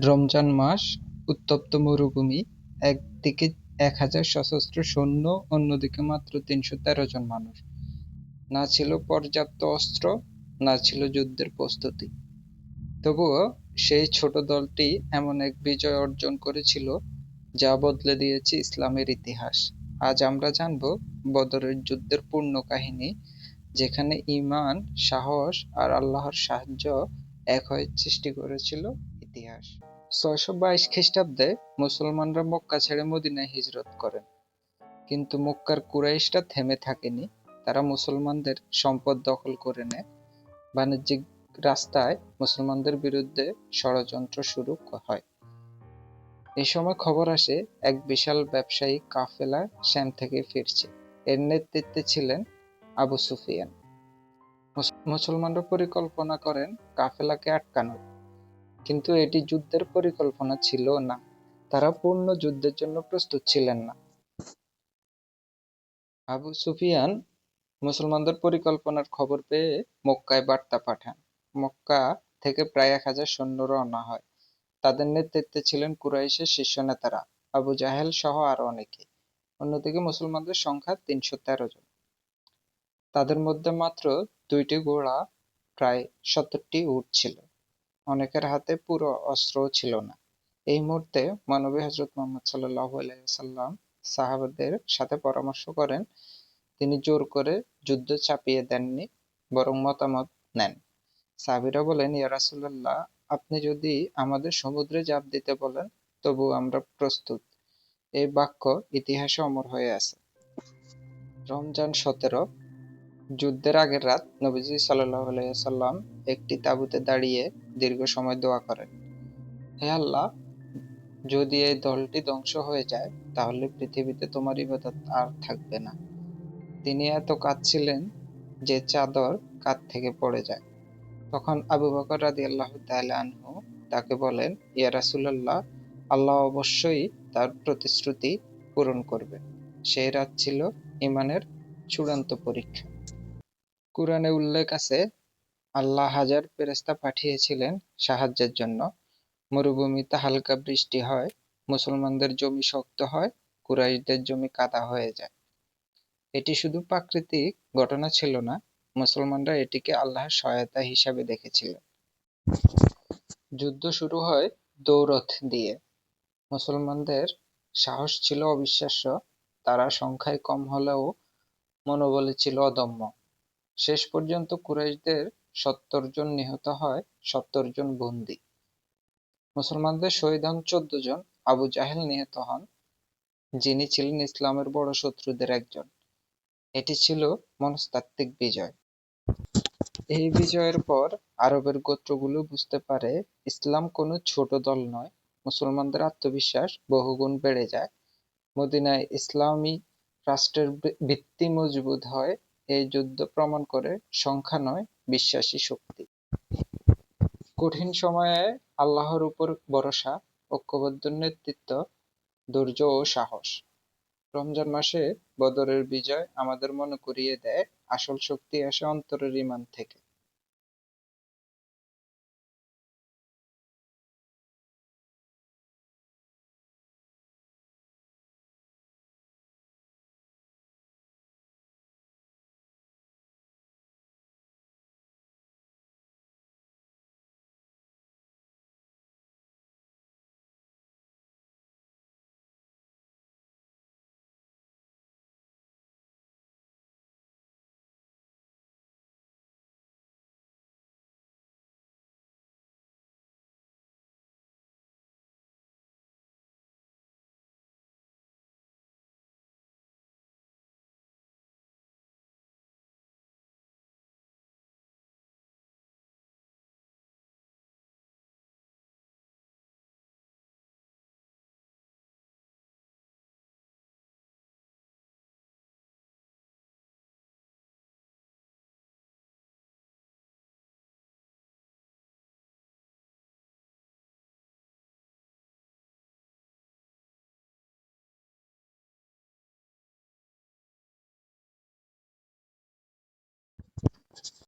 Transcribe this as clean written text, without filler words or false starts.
রমজান মাস, উত্তপ্ত মরুভূমি, একদিকে ১,০০০ সশস্ত্র সৈন্য, অন্যদিকে মাত্র ৩১৩ জন মানুষ। না ছিল পর্যাপ্ত অস্ত্র, না ছিল যুদ্ধের প্রস্তুতি। তবুও সেই ছোট দলটি এমন এক বিজয় অর্জন করেছিল যা বদলে দিয়েছে ইসলামের ইতিহাস। আজ আমরা জানব বদরের যুদ্ধের পূর্ণ কাহিনী, যেখানে ঈমান, সাহস আর আল্লাহর সাহায্য এক হয়ে সৃষ্টি করেছিল ইতিহাস। ৬২২ খ্রিস্টাব্দে মুসলমানরা মক্কা ছেড়ে মদিনায় হিজরত করেন। কিন্তু মক্কার কুরাইশরা থেমে থাকেনি। তারা মুসলমানদের সম্পদ দখল করে নেয়। বাণিজ্যিক রাস্তায় মুসলমানদের বিরুদ্ধে ষড়যন্ত্র শুরু হয়। এই সময় খবর আসে এক বিশাল ব্যবসায়িক কাফেলা শ্যাম থেকে ফিরছে। এর নেতৃত্বে ছিলেন আবু সুফিয়ান। মুসলমানরা পরিকল্পনা করেন কাফেলাকে আটকানোর, কিন্তু এটি যুদ্ধের পরিকল্পনা ছিল না। তারা পূর্ণ যুদ্ধের জন্য প্রস্তুত ছিলেন না। আবু সুফিয়ান মুসলমানদের পরিকল্পনার খবর পেয়ে মক্কায় বার্তা পাঠান। মক্কা থেকে প্রায় ১,০০০ সৈন্য রওনা হয়। তাদের নেতৃত্বে ছিলেন কুরাইশের শীর্ষ নেতারা, আবু জাহেল সহ আরো অনেকে। অন্যদিকে মুসলমানদের সংখ্যা ৩১৩ জন। তাদের মধ্যে মাত্র ২টি ঘোড়া, প্রায় ৭০টি উট ছিল। অনেকের হাতে পুরো অস্ত্রও ছিল না। এই মুহূর্তে মহানবী হযরত মুহাম্মদ সাল্লাল্লাহু আলাইহি ওয়াসাল্লাম সাহাবাদের সাথে পরামর্শ করেন। তিনি জোর করে যুদ্ধ চাপিয়ে দেননি, বরং মতামত নেন। সাহাবীরা বলেন, ইয়া রাসূলুল্লাহ, আপনি যদি আমাদের সমুদ্রে ঝাঁপ দিতে বলেন, তবু আমরা প্রস্তুত। এই বাক্য ইতিহাসে অমর হয়ে আছে। রমজান ১৭, যুদ্ধের আগের রাত, নবীজি সাল্লাল্লাহু আলাইহি ওয়াসাল্লাম একটি তাঁবুতে দাঁড়িয়ে দীর্ঘ সময় দোয়া করেন। হে আল্লাহ, যদি এই দলটি ধ্বংস হয়ে যায়, তাহলে পৃথিবীতে তোমার ইবাদত আর থাকবে না। তিনি এত কাঁদছিলেন যে চাদর কাঁধ থেকে পড়ে যায়। তখন আবু বকর রাদিয়াল্লাহু তাআলা আনহু তাকে বলেন, ইয়া রাসূলুল্লাহ, আল্লাহ অবশ্যই তার প্রতিশ্রুতি পূরণ করবে। সেই রাত ছিল ঈমানের চূড়ান্ত পরীক্ষা। কুরআনে উল্লেখ আছে, আল্লাহ হাজার ফেরেশতা পাঠিয়েছিলেন সাহায্যের জন্য। মরুভূমিতে হালকা বৃষ্টি হয়, মুসলমানদের জমি শক্ত হয়, কুরাইশদের জমি কাদা হয়ে যায়। এটি শুধু প্রাকৃতিক ঘটনা ছিল না, মুসলমানরা এটিকে আল্লাহর সহায়তা হিসাবে দেখেছিলেন। যুদ্ধ শুরু হয় দৌড়ত দিয়ে। মুসলমানদের সাহস ছিল অবিশ্বাস্য। তারা সংখ্যায় কম হলেও মনোবলে ছিল অদম্য। শেষ পর্যন্ত কুরাইশদের ৭০ জন নিহত হয়, ৭০ জন বন্দী। মুসলমানদের শহীদ হন ১৪ জন। আবু জাহেল নিহত হন, যিনি ছিলেন ইসলামের বড় শত্রুদের একজন। এটি ছিল মনস্তাত্ত্বিক বিজয়। এই বিজয়ের পর আরবের গোত্রগুলো বুঝতে পারে ইসলাম কোনো ছোট দল নয়। মুসলমানদের আত্মবিশ্বাস বহুগুণ বেড়ে যায়। মদিনায় ইসলামী রাষ্ট্রের ভিত্তি মজবুত হয়। এই যুদ্ধ প্রমাণ করে সংখ্যা নয়, বিশ্বাসী শক্তি। কঠিন সময়ে আল্লাহর উপর ভরসা, ঐক্যবদ্ধ নেতৃত্ব, ধৈর্য ও সাহস। রমজান মাসে বদরের বিজয় আমাদের মনে করিয়ে দেয়, আসল শক্তি আসে অন্তরের ঈমান থেকে।